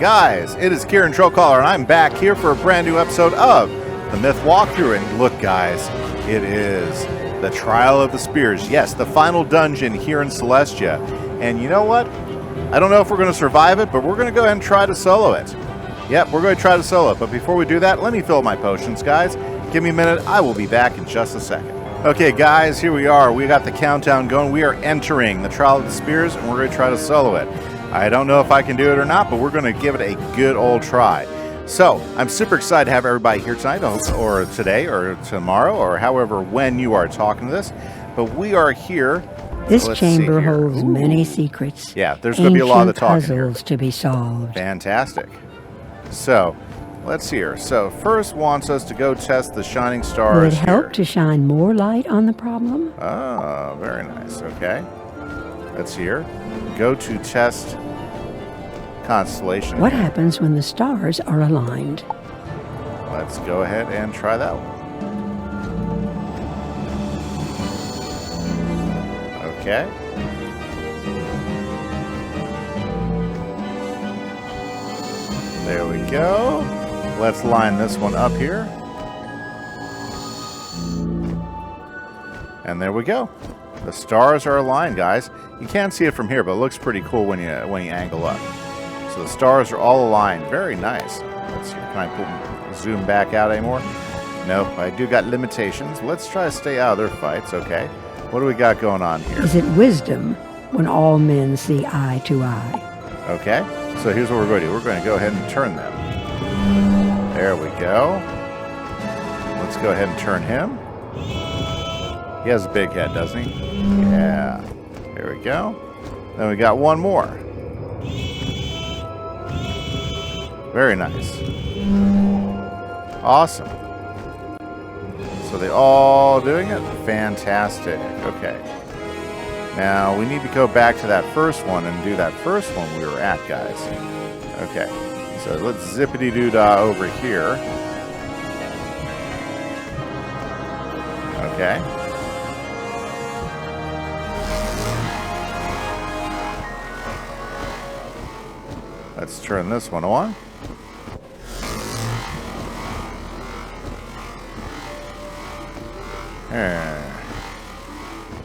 Guys, it is Kieran Trollcaller, and I'm back here for a brand new episode of the Myth Walkthrough. And look, guys, it is the Trial of the Spears. Yes, the final dungeon here in Celestia. And you know what? I don't know if we're going to survive it, but we're going to go ahead and try to solo it. Yep, we're going to try to solo it. But before we do that, let me fill up my potions, guys. Give me a minute. I will be back in just a second. Okay, guys, here we are. We got the countdown going. We are entering the Trial of the Spears, and we're going to try to solo it. I don't know if I can do it or not, but we're going to give it a good old try. So, I'm super excited to have everybody here tonight, or today, or tomorrow, or however, when you are talking to this. But we are here. This chamber holds many secrets. Yeah, there's going to be a lot of talking here. Puzzles to be solved. Fantastic. So, let's see here. So, first wants us to go test the shining stars. Would it help to shine more light on the problem? Oh, very nice. Okay. Let's see here. Go to test Constellation. What happens when the stars are aligned? Let's go ahead and try that one. Okay. There we go. Let's line this one up here. And there we go. The stars are aligned, guys. You can't see it from here, but it looks pretty cool when you angle up. So the stars are all aligned. Very nice. Let's see. Can I zoom back out anymore? Nope. I do got limitations. Let's try to stay out of their fights. Okay. What do we got going on here? Is it wisdom when all men see eye to eye? Okay. So here's what we're going to do. We're going to go ahead and turn them. There we go. Let's go ahead and turn him. He has a big head, doesn't he? Yeah. There we go. Then we got one more. Very nice. Awesome. So they all doing it? Fantastic. Okay. Now we need to go back to that first one and do that first one we were at, guys. Okay. So let's zippity-doo-dah over here. Okay. Let's turn this one on.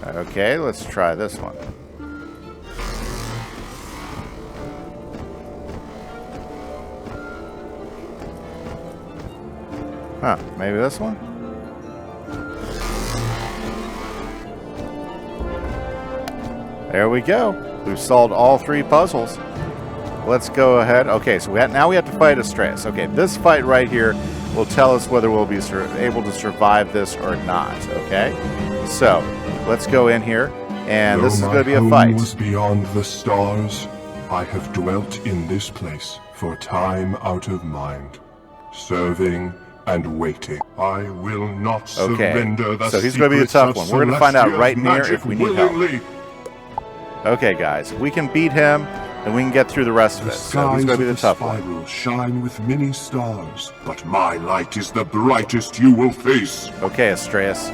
Okay, let's try this one. Huh, maybe this one? There we go. We've solved all three puzzles. Let's go ahead. Okay, so now we have to fight Astraeus. Okay, this fight right here will tell us whether we'll be able to survive this or not. Okay, so let's go in here, and this is going to be a fight. Was beyond the stars, I have dwelt in this place for time out of mind, serving and waiting. I will not surrender the so he's going to be a tough one. We're going to find out right near if we need help. Okay, guys, if we can beat him, then we can get through the rest of it. So he's going to be the tough one. The spiral shine with many stars, but my light is the brightest you will face. Okay, Astraeus,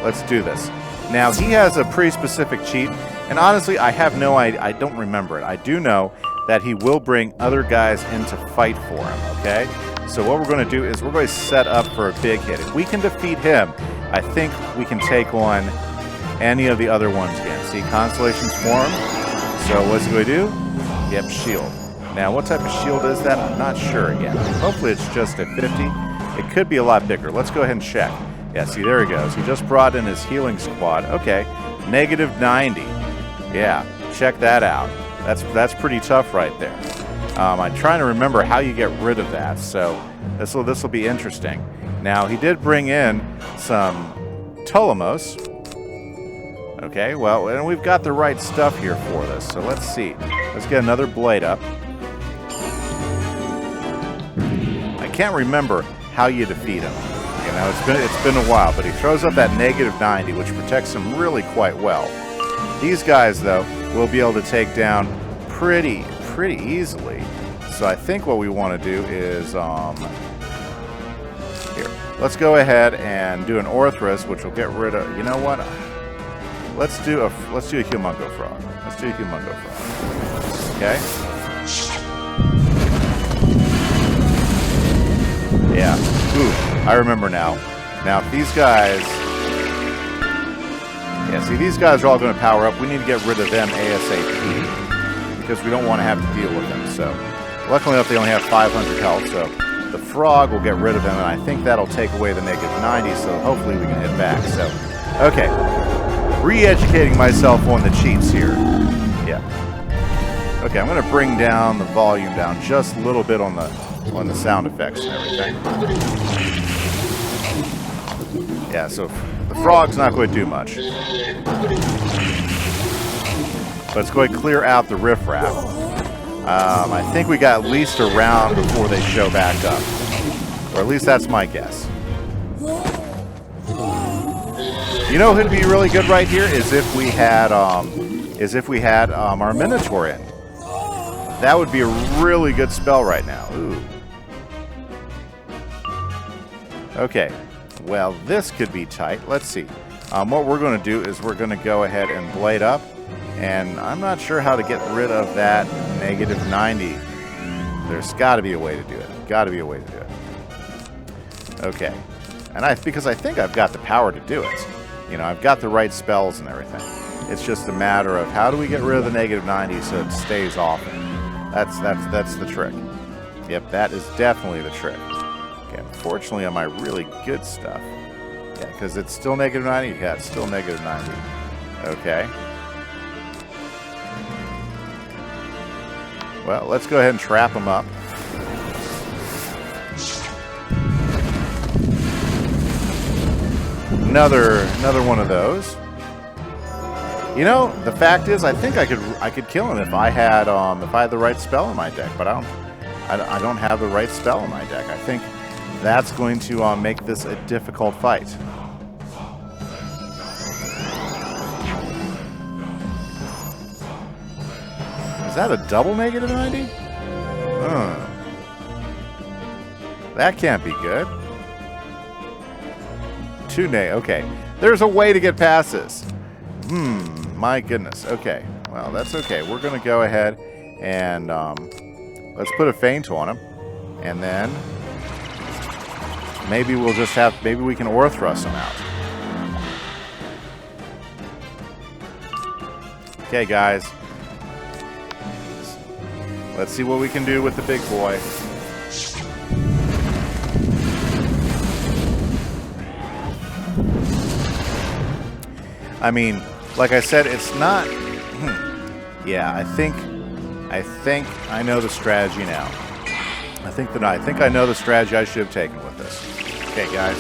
let's do this. Now, he has a pretty specific cheat, and honestly, I have no idea. I don't remember it. I do know that he will bring other guys in to fight for him, okay? So what we're going to do is we're going to set up for a big hit. If we can defeat him, I think we can take on any of the other ones again. See, Constellation's form. So what's he going to do? Yep, shield. Now, what type of shield is that? I'm not sure again. Hopefully it's just a 50. It could be a lot bigger. Let's go ahead and check. Yeah, see, there he goes. He just brought in his healing squad. Okay, -90. Yeah, check that out. That's pretty tough right there. I'm trying to remember how you get rid of that, so this will be interesting. Now, he did bring in some Ptolemos. Okay, well, and we've got the right stuff here for this, so let's see. Let's get another blade up. I can't remember how you defeat him. You know, it's been a while, but he throws up that -90, which protects him really quite well. These guys, though, will be able to take down pretty easily. So I think what we want to do is here. Let's go ahead and do an Orthrus, which will get rid of. You know what? Let's do a Humungo Frog. Let's do a Humungo Frog. Okay. I remember now. Now, if these guys... Yeah, see, these guys are all going to power up. We need to get rid of them ASAP because we don't want to have to deal with them. So, luckily enough, they only have 500 health, so the frog will get rid of them, and I think that'll take away the -90, so hopefully we can hit back. So, okay. Re-educating myself on the cheats here. Yeah. Okay, I'm going to bring down the volume down just a little bit on the sound effects and everything. Yeah, so the frog's not going to do much. But it's going to clear out the riffraff. I think we got at least a round before they show back up. Or at least that's my guess. You know who'd be really good right here is if we had our Minotaur in. That would be a really good spell right now. Ooh. Okay. Well, this could be tight. Let's see. What we're going to do is we're going to go ahead and blade up. And I'm not sure how to get rid of that -90. There's got to be a way to do it. Got to be a way to do it. Okay. And because I think I've got the power to do it. You know, I've got the right spells and everything. It's just a matter of how do we get rid of the -90 so it stays off. That's the trick. Yep, that is definitely the trick. Okay, unfortunately on my really good stuff. Yeah, because it's still -90. Yeah, it's still -90. Okay. Well, let's go ahead and trap them up. Another one of those. You know, the fact is, I think I could kill him if I had the right spell in my deck, but I don't have the right spell in my deck. I think that's going to make this a difficult fight. Is that a double -90? That can't be good. Okay. There's a way to get past this. My goodness. Okay. Well, that's okay. We're going to go ahead and let's put a feint on him. And then maybe we can Aura Thrust him out. Okay, guys. Let's see what we can do with the big boy. I mean, like I said, it's not... Yeah, I think I know the strategy now. I think I know the strategy I should have taken with this. Okay, guys.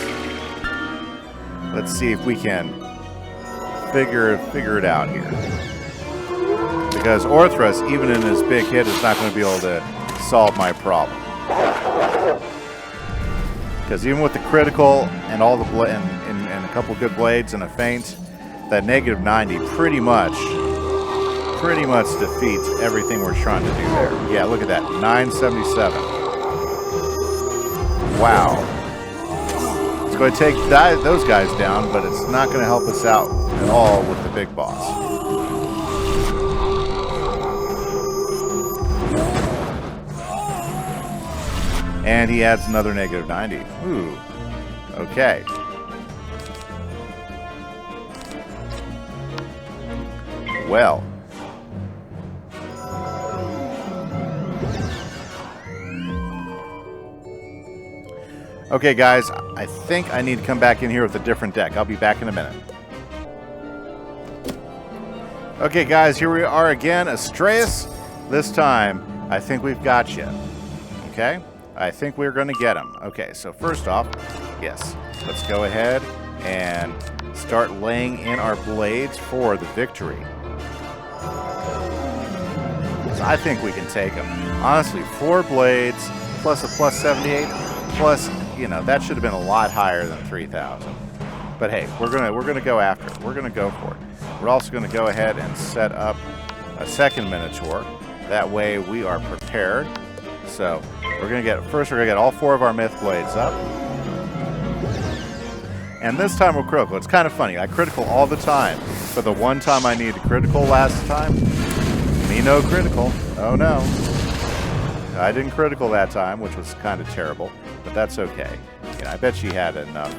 Let's see if we can figure it out here. Because Aura Thrust, even in his big hit, is not going to be able to solve my problem. Because even with the critical and all the and a couple good blades and a feint, that -90 pretty much defeats everything we're trying to do there. Yeah, look at that, 977. Wow. It's going to take those guys down, but it's not going to help us out at all with the big boss. And he adds another -90. Ooh. Okay. Well. Okay, guys. I think I need to come back in here with a different deck. I'll be back in a minute. Okay, guys. Here we are again. Astreus. This time, I think we've got you. Okay? I think we're going to get him. Okay, so first off, yes, let's go ahead and start laying in our blades for the victory. So I think we can take him. Honestly, 4 blades plus a +78 plus, you know, that should have been a lot higher than 3,000. But hey, we're gonna go after it. We're gonna go for it. We're also gonna go ahead and set up a second Minotaur. That way we are prepared. So we're gonna get all 4 of our myth blades up. And this time we're critical. It's kind of funny. I critical all the time. But the one time I needed critical last time, me no critical. Oh no. I didn't critical that time, which was kind of terrible. But that's okay. You Yeah, I bet she had enough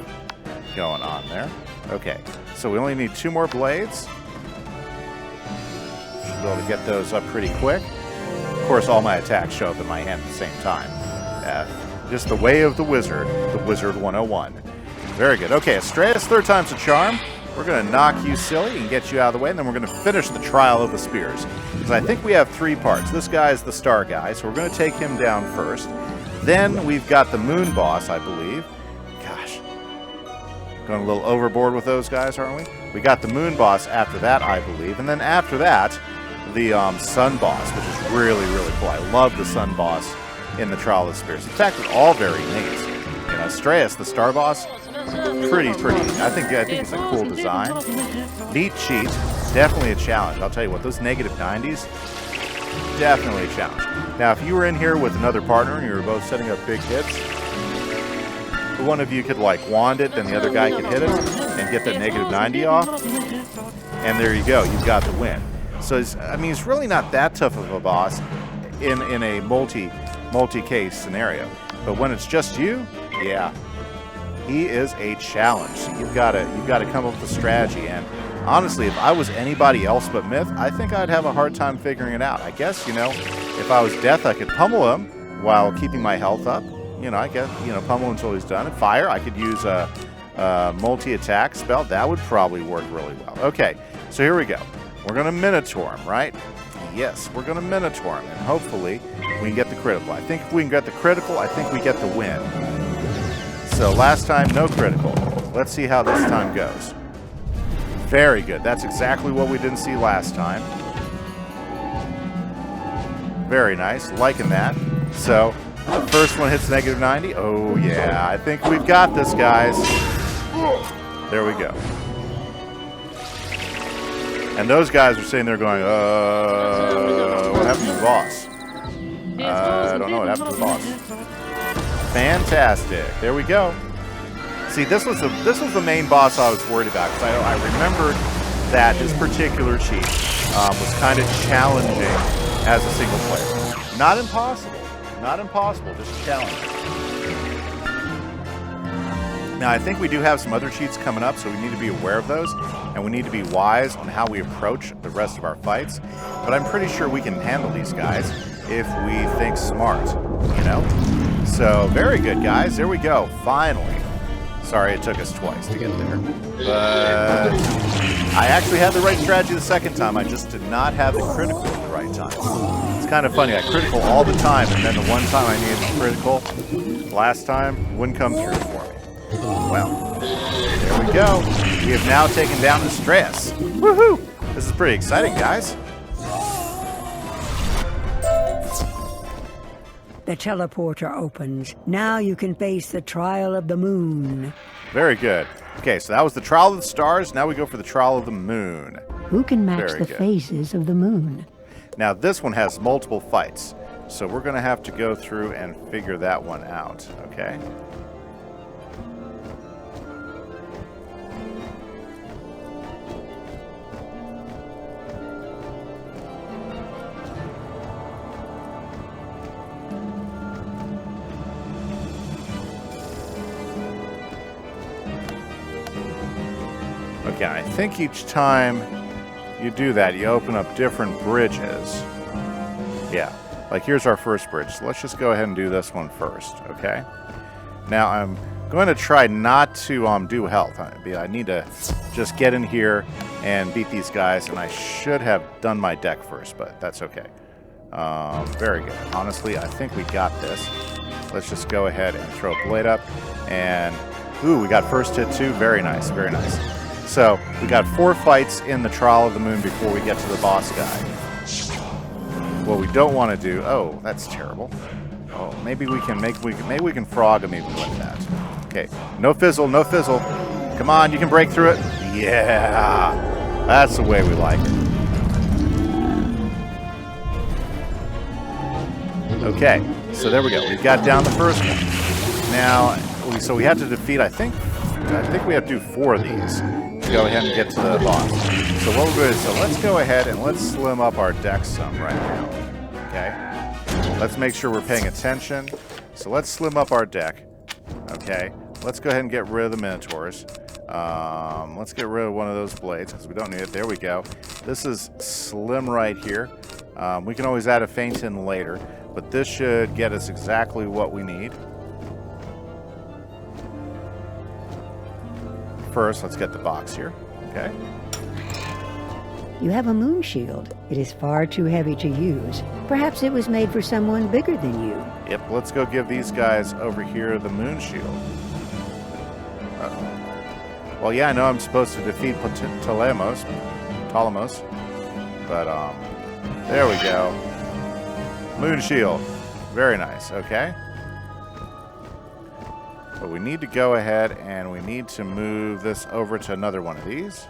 going on there. Okay, so we only need 2 more blades. Should be able to get those up pretty quick. Of course, all my attacks show up in my hand at the same time. Just the way of the wizard, the Wizard101. Very good. Okay, Astreus, 3rd time's a charm. We're going to knock you silly and get you out of the way, and then we're going to finish the Trial of the Spears. Because I think we have 3 parts. This guy is the star guy, so we're going to take him down first. Then we've got the moon boss, I believe. Gosh. Going a little overboard with those guys, aren't we? We got the moon boss after that, I believe. And then after that, the sun boss, which is really, really cool. I love the sun boss in the Trial of the Spears. In fact, they're all very neat. You know, Astreus, the star boss, pretty. I think it's a cool design. Neat cheat. Definitely a challenge. I'll tell you what, those negative 90s, definitely a challenge. Now, if you were in here with another partner and you were both setting up big hits, one of you could, like, wand it, then the other guy could hit it and get that negative 90 off. And there you go. You've got the win. So, it's really not that tough of a boss in a multi-case scenario. But when it's just you, yeah, he is a challenge. So you've got to come up with a strategy. And honestly, if I was anybody else but Myth, I think I'd have a hard time figuring it out. I guess, if I was Death, I could pummel him while keeping my health up. I guess, pummel until he's done. And Fire, I could use a multi-attack spell. That would probably work really well. Okay, so here we go. We're going to Minotaur him, right? Yes, we're going to Minotaur him, and hopefully we can get the critical. I think if we can get the critical, I think we get the win. So last time, no critical. Let's see how this time goes. Very good. That's exactly what we didn't see last time. Very nice. Liking that. So the first one hits negative 90. Oh, yeah. I think we've got this, guys. There we go. And those guys are sitting there going, what happened to the boss? I don't know what happened to the boss. Fantastic. There we go. See, this was the main boss I was worried about, because I remembered that his particular cheat was kind of challenging as a single player. Not impossible. Not impossible, just challenging. Now, I think we do have some other cheats coming up, so we need to be aware of those, and we need to be wise on how we approach the rest of our fights. But I'm pretty sure we can handle these guys if we think smart, So, very good, guys. There we go. Finally. Sorry it took us twice to get there. But I actually had the right strategy the second time. I just did not have the critical at the right time. It's kind of funny. I critical all the time, and then the one time I needed the critical, last time, wouldn't come through for me. Well, there we go. We have now taken down the stress. Woohoo! This is pretty exciting, guys. The teleporter opens. Now you can face the Trial of the Moon. Very good. Okay, so that was the Trial of the Stars. Now we go for the Trial of the Moon. Who can match Very the good. phases of the moon? Now this one has multiple fights, so we're going to have to go through and figure that one out, okay? Okay, I think each time you do that, you open up different bridges. Yeah, like here's our first bridge. So let's just go ahead and do this one first, okay? Now I'm going to try not to do health. I need to just get in here and beat these guys, and I should have done my deck first, but that's okay. Very good. Honestly, I think we got this. Let's just go ahead and throw a blade up, and ooh, we got first hit too. Very nice, very nice. So we got 4 fights in the Trial of the Moon before we get to the boss guy. What we don't want to do, oh, that's terrible. Oh, maybe we can frog him even with that. Okay, no fizzle, no fizzle. Come on, you can break through it. Yeah, that's the way we like it. Okay, so there we go. We've got down the first one. Now, so we have to defeat, I think we have to do 4 of these to go ahead and get to the boss. So what we're going to do, so let's go ahead and let's slim up our deck some right now. Okay? Let's make sure we're paying attention. So let's slim up our deck. Okay? let's go ahead and get rid of the Minotaurs. Let's get rid of one of those blades because we don't need it. There we go. This is slim right here. We can always add a feint in later, but this should get us exactly what we need. First, let's get the box here. Okay. You have a moon shield. It is far too heavy to use. Perhaps it was made for someone bigger than you. Yep, let's go give these guys over here the moon shield. Well, yeah, I know I'm supposed to defeat Ptolemos, but there we go. Moon shield. Very nice, okay. But we need to go ahead and we need to move this over to another one of these.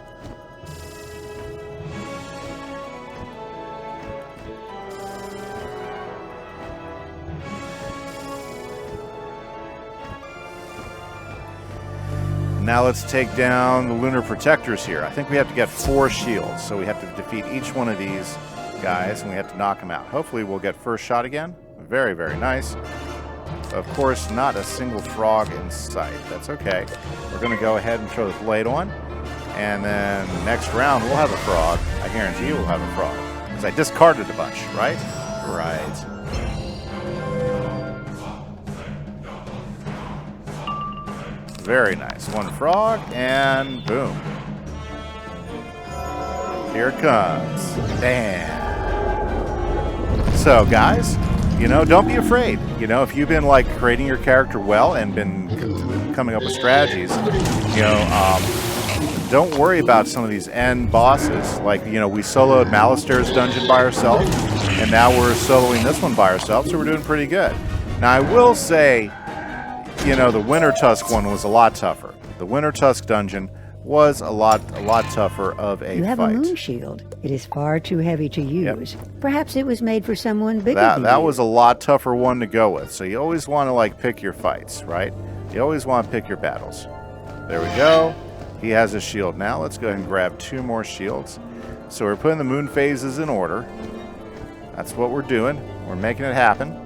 Now let's take down the Lunar Protectors here. I think we have to get 4 shields, so we have to defeat each one of these guys, and we have to knock them out. Hopefully we'll get first shot again. Very, very nice. Of course, not a single frog in sight. That's okay. We're going to go ahead and throw the blade on, and then next round we'll have a frog. I guarantee you we'll have a frog, because I discarded a bunch, right? Right. Very nice. One frog, and boom. Here it comes. Bam. So, guys, you know, don't be afraid. You know, if you've been, like, creating your character well and been coming up with strategies, you know, don't worry about some of these end bosses. Like, you know, we soloed Malistair's dungeon by ourselves, and now we're soloing this one by ourselves, so we're doing pretty good. Now, I will say, you know, the Winter Tusk one was a lot tougher. The Winter Tusk dungeon was a lot tougher of a fight. You have a moon shield. It is far too heavy to use. Yep. Perhaps it was made for someone bigger than you. That was a lot tougher one to go with. So you always want to, like, pick your fights, right? You always want to pick your battles. There we go. He has a shield now. Let's go ahead and grab 2 more shields. So we're putting the moon phases in order. That's what we're doing. We're making it happen.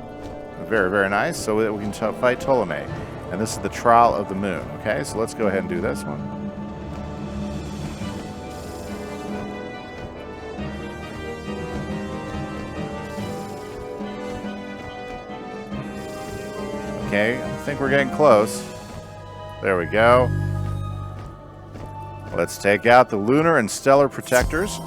Very, very nice. So that we can fight Ptolemy. And this is the Trial of the Moon. Okay, so let's go ahead and do this one. Okay, I think we're getting close. There we go. Let's take out the Lunar and Stellar Protectors.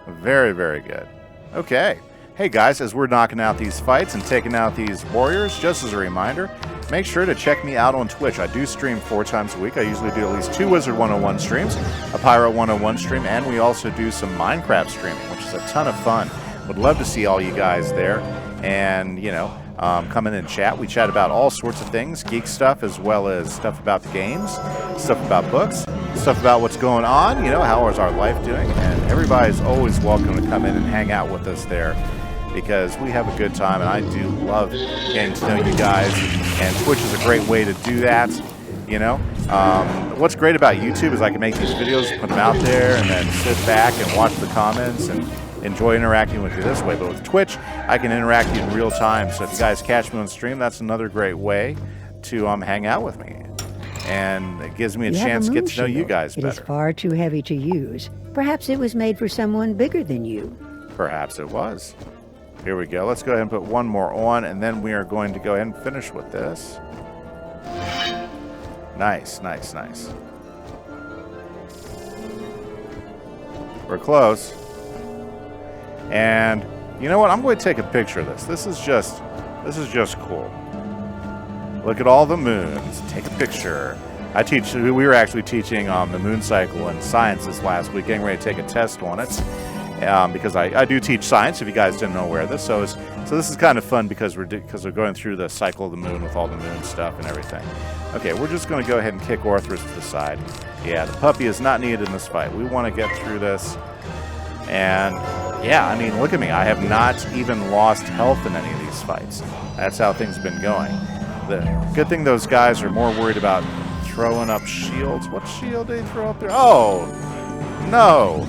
Very, very good. Okay. Hey guys, as we're knocking out these fights and taking out these warriors, just as a reminder, make sure to check me out on Twitch. I do stream 4 times a week. I usually do at least 2 Wizard101 streams, a Pyro101 stream, and we also do some Minecraft streaming, which is a ton of fun. Would love to see all you guys there. And, you know, come in and chat. We chat about all sorts of things, geek stuff, as well as stuff about the games, stuff about books, stuff about what's going on, you know, how is our life doing. And everybody's always welcome to come in and hang out with us there, because we have a good time, and I do love getting to know you guys, and Twitch is a great way to do that, you know. What's great about YouTube is I can make these videos, put them out there, and then sit back and watch the comments and enjoy interacting with you this way. But with Twitch, I can interact with you in real time, so if you guys catch me on stream, that's another great way to hang out with me. And it gives me a chance to get to know you guys better. It is far too heavy to use. Perhaps it was made for someone bigger than you. Perhaps it was. Here we go. Let's go ahead and put one more on, and then we are going to go ahead and finish with this. Nice, nice, nice. We're close. And you know what? I'm going to take a picture of this. This is just cool. Look at all the moons. Take a picture. We were actually teaching the moon cycle in science this last week, getting ready to take a test on it. Because I do teach science, if you guys didn't know aware of this. So this is kind of fun because we're going through the cycle of the moon with all the moon stuff and everything. Okay, we're just going to go ahead and kick Orthrus to the side. Yeah, the puppy is not needed in this fight. We want to get through this. And yeah, I mean, look at me. I have not even lost health in any of these fights. That's how things have been going. The good thing those guys are more worried about throwing up shields. What shield did they throw up there? Oh, no.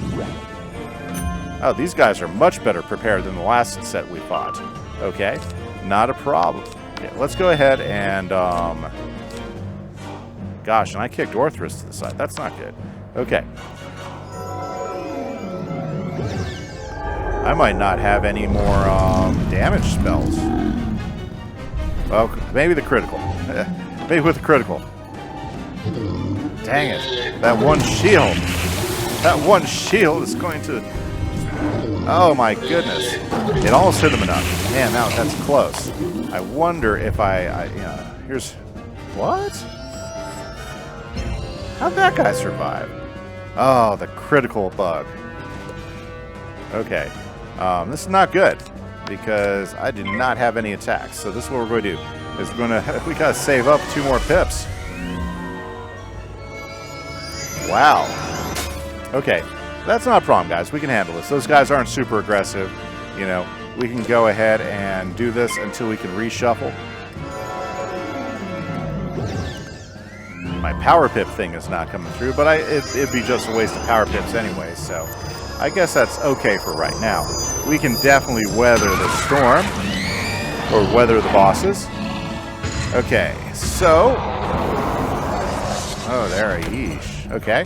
Oh, these guys are much better prepared than the last set we fought. Okay, not a problem. Okay, let's go ahead and, gosh, and I kicked Orthrus to the side. That's not good. Okay. I might not have any more damage spells. Well, maybe the critical. Maybe with the critical. Dang it. That one shield. That one shield is going to... Oh my goodness. It almost hit him enough. Man, now that's close. I wonder if here's... What? How'd that guy survive? Oh, the critical bug. Okay. This is not good because I did not have any attacks. So this is what we're going to do. Is we gotta save up 2 more pips. Wow. Okay. That's not a problem, guys. We can handle this. Those guys aren't super aggressive. You know, we can go ahead and do this until we can reshuffle. My power pip thing is not coming through, but it'd be just a waste of power pips anyway, so I guess that's okay for right now. We can definitely weather the storm, or weather the bosses. Okay, so... Oh, there, yeesh. Okay.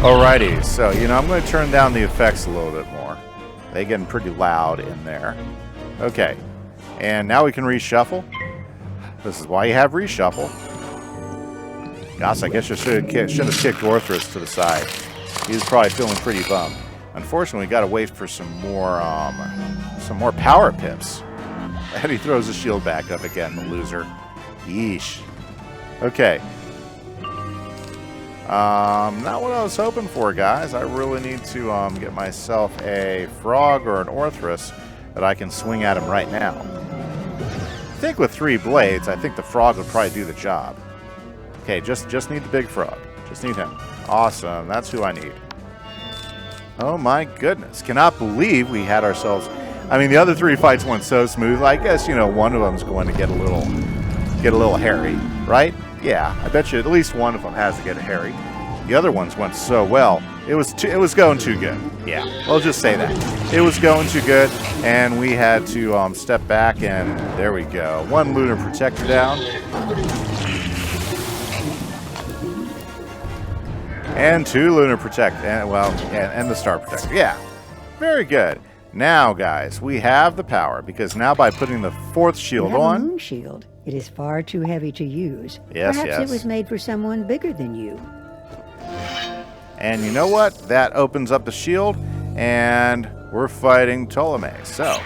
Alrighty, so, I'm going to turn down the effects a little bit more. They're getting pretty loud in there. Okay, and now we can reshuffle. This is why you have reshuffle. Gosh, I guess you should have kicked Orthrus to the side. He's probably feeling pretty bummed. Unfortunately, we got to wait for some more power pips. And he throws his shield back up again, the loser. Yeesh. Okay. Not what I was hoping for, guys. I really need to get myself a frog or an Orthrus that I can swing at him right now. I think with 3 blades, I think the frog would probably do the job. Okay, just need the big frog. Just need him. Awesome. That's who I need. Oh my goodness. Cannot believe we had ourselves... I mean, the other 3 fights went so smooth. I guess, one of them's going to get a little hairy, right? Yeah, I bet you at least one of them has to get a hairy. The other ones went so well. It was going too good. Yeah, I'll just say that. It was going too good, and we had to step back, and there we go. 1 Lunar Protector down. And 2 Lunar Protector. And the Star Protector. Yeah, very good. Now, guys, we have the power, because now by putting the 4th shield on... Moon shield. It is far too heavy to use. Yes, Perhaps yes. it was made for someone bigger than you. And you know what? That opens up the shield, and we're fighting Ptolemy. So,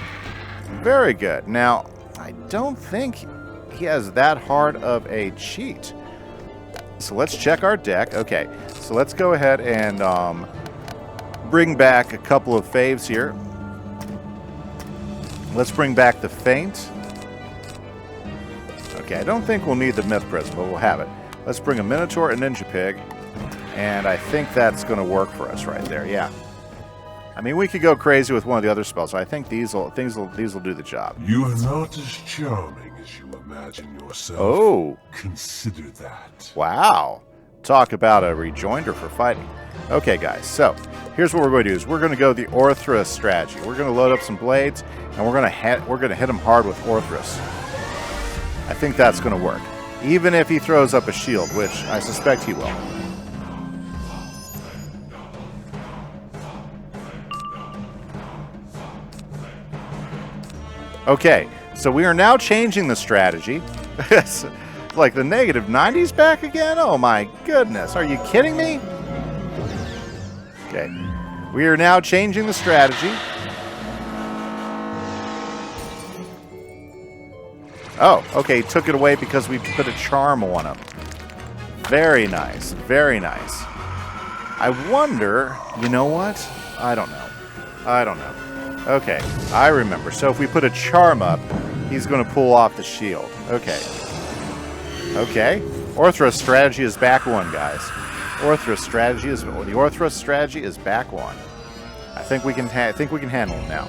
very good. Now, I don't think he has that hard of a cheat. So let's check our deck. Okay, so let's go ahead and bring back a couple of faves here. Let's bring back the Feint. Okay, I don't think we'll need the Myth Prism, but we'll have it. Let's bring a Minotaur and Ninja Pig, and I think that's going to work for us right there, yeah. I mean, we could go crazy with one of the other spells, so I think these will do the job. You are not as charming as you imagine yourself. Oh. Consider that. Wow. Talk about a rejoinder for fighting. Okay, guys, so here's what we're going to do is we're going to go the Orthrus strategy. We're going to load up some blades, and we're going to hit him hard with Orthrus. I think that's going to work. Even if he throws up a shield, which I suspect he will. Okay, so we are now changing the strategy. Like the negative 90's back again? Oh my goodness, are you kidding me? Okay, we are now changing the strategy. Oh, okay, took it away because we put a charm on him. Very nice, very nice. I wonder, you know what? I don't know. Okay, I remember. So if we put a charm up, he's going to pull off the shield. Okay. Okay. Orthrus strategy is back 1, guys. The Orthrus strategy is back 1. I think we can handle him now.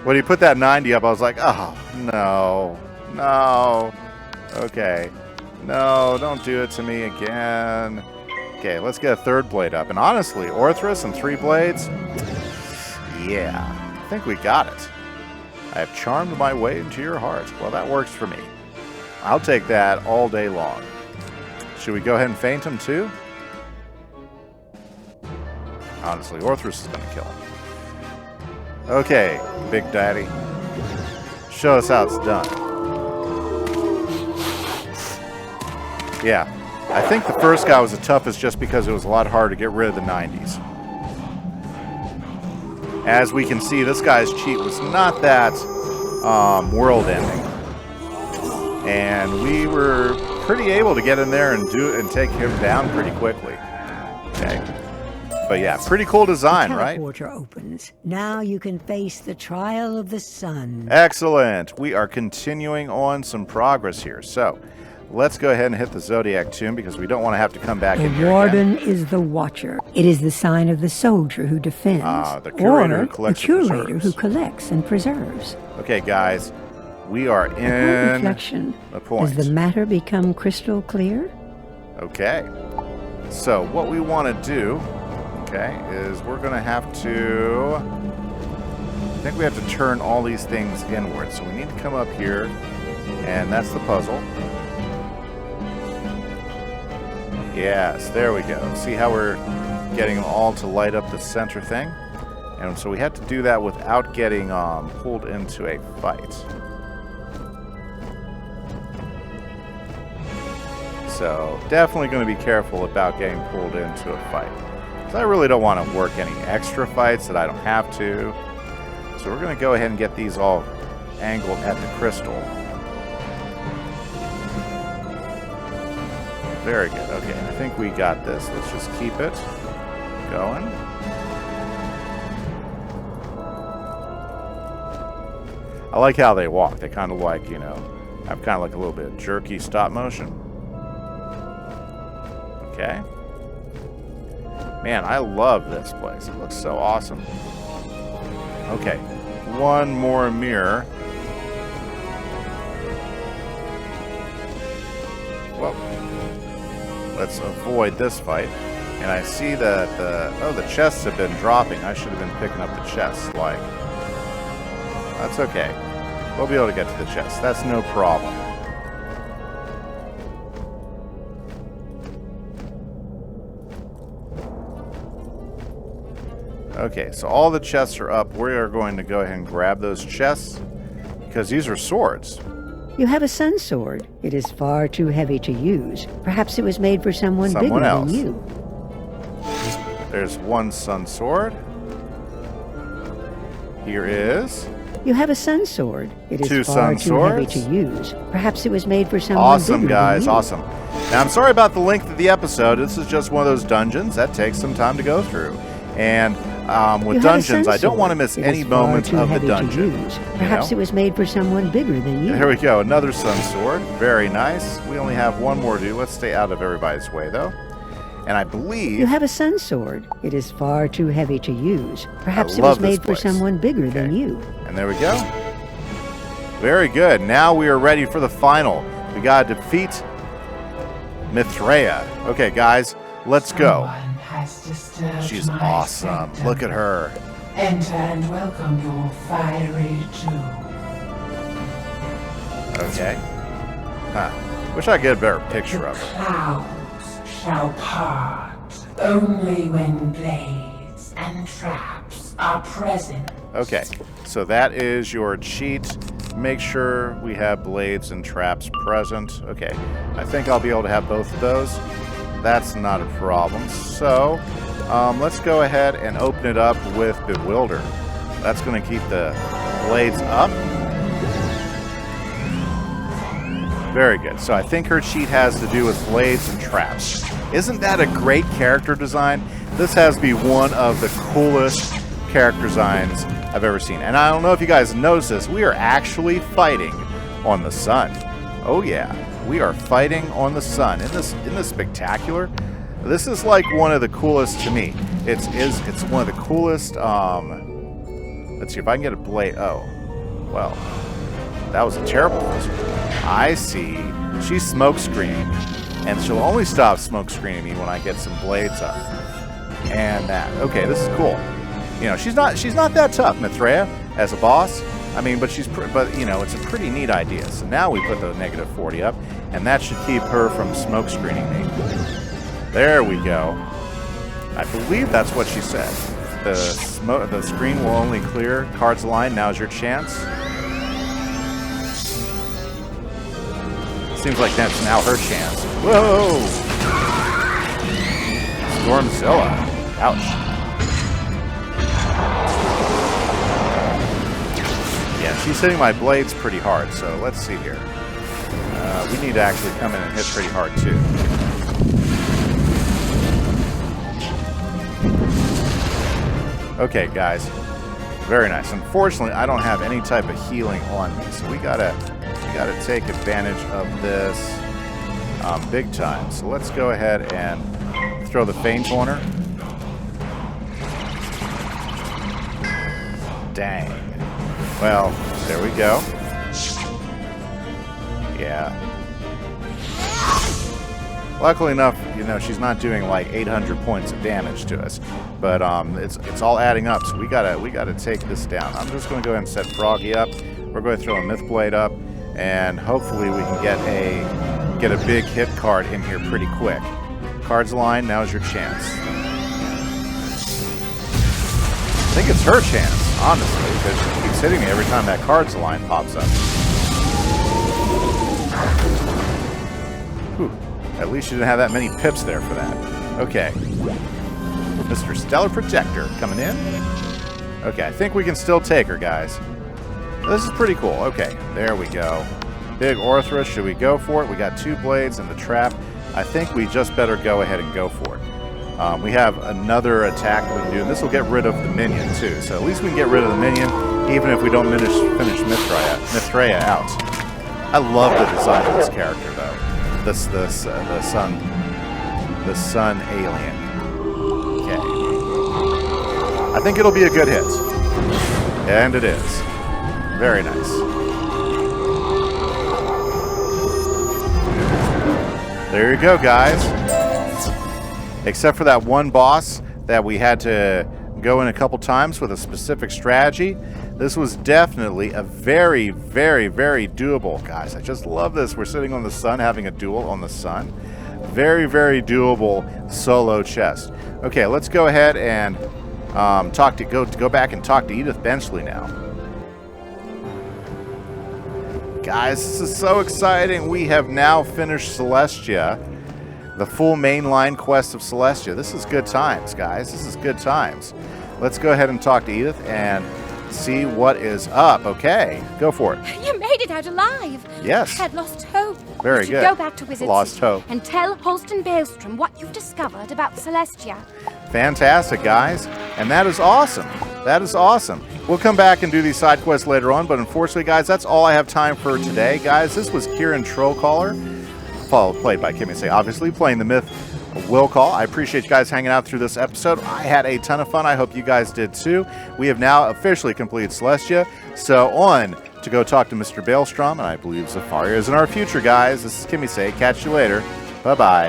When he put that 90 up, I was like, oh, no. No. Okay. No, don't do it to me again. Okay, let's get a third blade up. And honestly, Orthrus and 3 blades, yeah, I think we got it. I have charmed my way into your heart. Well, that works for me. I'll take that all day long. Should we go ahead and feint him too? Honestly, Orthrus is going to kill him. Okay, Big Daddy. Show us how it's done. Yeah, I think the first guy was the toughest just because it was a lot harder to get rid of the 90s. As we can see, this guy's cheat was not that world-ending. And we were pretty able to get in there and do it and take him down pretty quickly. Okay. But yeah, pretty cool design, right? The teleporter opens. Now you can face the trial of the sun. Excellent. We are continuing on some progress here. So, let's go ahead and hit the Zodiac tomb because we don't want to have to come back in here The warden again. is the watcher. It is the sign of the soldier who defends. The curator who or collects the and curator preserves. who collects and preserves. Okay, guys. We are Upon in reflection, the point. does the matter become crystal clear? Okay. So, what we want to do, okay, is we're going to have to... I think we have to turn all these things inward. So we need to come up here, and that's the puzzle. Yes, there we go. See how we're getting them all to light up the center thing? And so we had to do that without getting pulled into a fight. So definitely going to be careful about getting pulled into a fight. Because I really don't want to work any extra fights that I don't have to. So we're going to go ahead and get these all angled at the crystal. Very good. Okay, I think we got this. Let's just keep it going. I like how they walk. They kind of like, you know, have kind of like a little bit of jerky stop motion. Okay. Man, I love this place. It looks so awesome. Okay. One more mirror. Whoa. Let's avoid this fight. And I see that the chests have been dropping. I should have been picking up the chests. Like, that's okay. We'll be able to get to the chest. That's no problem. Okay, so all the chests are up. We are going to go ahead and grab those chests because these are swords. You have a sun sword. It is far too heavy to use. Perhaps it was made for someone bigger else. than you. There's one sun sword. Here is... You have a sun sword. It is Two far sun too heavy swords. to use. Perhaps it was made for someone Awesome, bigger guys. than you. Awesome. Now, I'm sorry about the length of the episode. This is just one of those dungeons that takes some time to go through. And with You have a dungeons, sun I don't want to sword. miss It any is far moments too of the heavy dungeon. to use. Perhaps know? it was made for someone bigger than you. Here we go. Another sun sword. Very nice. We only have one more to do. Let's stay out of everybody's way, though. And I believe... You have a sun sword. It is far too heavy to use. Perhaps it love was this made for place. someone bigger than Okay. you. And there we go. Very good. Now we are ready for the final. We got to defeat Mithraea. Okay, guys, let's go. Someone has disturbed She's my awesome. sanctum. Look at her. Enter and welcome your fiery tomb. Okay. Huh. Wish I could get a better picture The of her. clouds shall part only when blades and traps are present. Okay, so that is your cheat. Make sure we have blades and traps present. Okay, I think I'll be able to have both of those. That's not a problem. So, let's go ahead and open it up with Bewilder. That's going to keep the blades up. Very good. So I think her cheat has to do with blades and traps. Isn't that a great character design? This has to be one of the coolest character designs I've ever seen. And I don't know if you guys noticed this, we are actually fighting on the sun. Oh yeah, we are fighting on the sun. Isn't this spectacular? This is like one of the coolest to me. It's one of the coolest. Let's see if I can get a blade. Oh, well, that was a terrible physical. I see. She's smoke screen. And she'll only stop smoke screening me when I get some blades up. And that. Okay, this is cool. You know, she's not that tough, Mithrea, as a boss. I mean, but you know, it's a pretty neat idea. So now we put the negative 40 up, and that should keep her from smoke screening me. There we go. I believe that's what she said. The screen will only clear cards line. Now's your chance. Seems like that's now her chance. Whoa! Stormzilla. Ouch. Yeah, she's hitting my blades pretty hard, so let's see here. We need to actually come in and hit pretty hard, too. Okay, guys. Very nice. Unfortunately, I don't have any type of healing on me, so we gotta take advantage of this big time. So let's go ahead and throw the feint on her. Dang. Well, there we go. Yeah. Luckily enough, you know, she's not doing like 800 points of damage to us, but it's all adding up. So we gotta take this down. I'm just going to go ahead and set Froggy up. We're going to throw a Myth Blade up, and hopefully we can get a big hit card in here pretty quick. Cards line. Now's your chance. I think it's her chance, honestly, because she keeps hitting me every time that cards line pops up. Whew. At least you didn't have that many pips there for that. Okay. Mr. Stellar Protector coming in. Okay, I think we can still take her, guys. This is pretty cool. Okay, there we go. Big Orthrus, should we go for it? We got 2 blades and the trap. I think we just better go ahead and go for it. We have another attack we can do, and this will get rid of the minion, too. So at least we can get rid of the minion, even if we don't finish Mithrea out. I love the design of this character, though. The sun alien. Okay. I think it'll be a good hit. And it is. Very nice. There you go, guys. Except for that one boss that we had to go in a couple times with a specific strategy. This was definitely a very, very, very doable, guys. I just love this. We're sitting on the sun, having a duel on the sun. Very, very doable solo chest. Okay, let's go ahead and go back and talk to Edith Benchley now. Guys, this is so exciting. We have now finished Celestia. The full mainline quest of Celestia. This is good times, guys. This is good times. Let's go ahead and talk to Edith and see what is up. Okay, go for it. You made it out alive. Yes. I had lost hope. Very good. Go back to Wizard Lost City hope. and tell Holston Baelstrom what you've discovered about Celestia. Fantastic, guys. And that is awesome. That is awesome. We'll come back and do these side quests later on, but unfortunately, guys, that's all I have time for today. Guys, this was Kieran Trollcaller, played by Kimise, obviously, playing the Myth Will Call. I appreciate you guys hanging out through this episode. I had a ton of fun. I hope you guys did too. We have now officially completed Celestia, so on to go talk to Mr. Baelstrom, and I believe Zafaria is in our future, guys. This is Kimise. Catch you later. Bye-bye.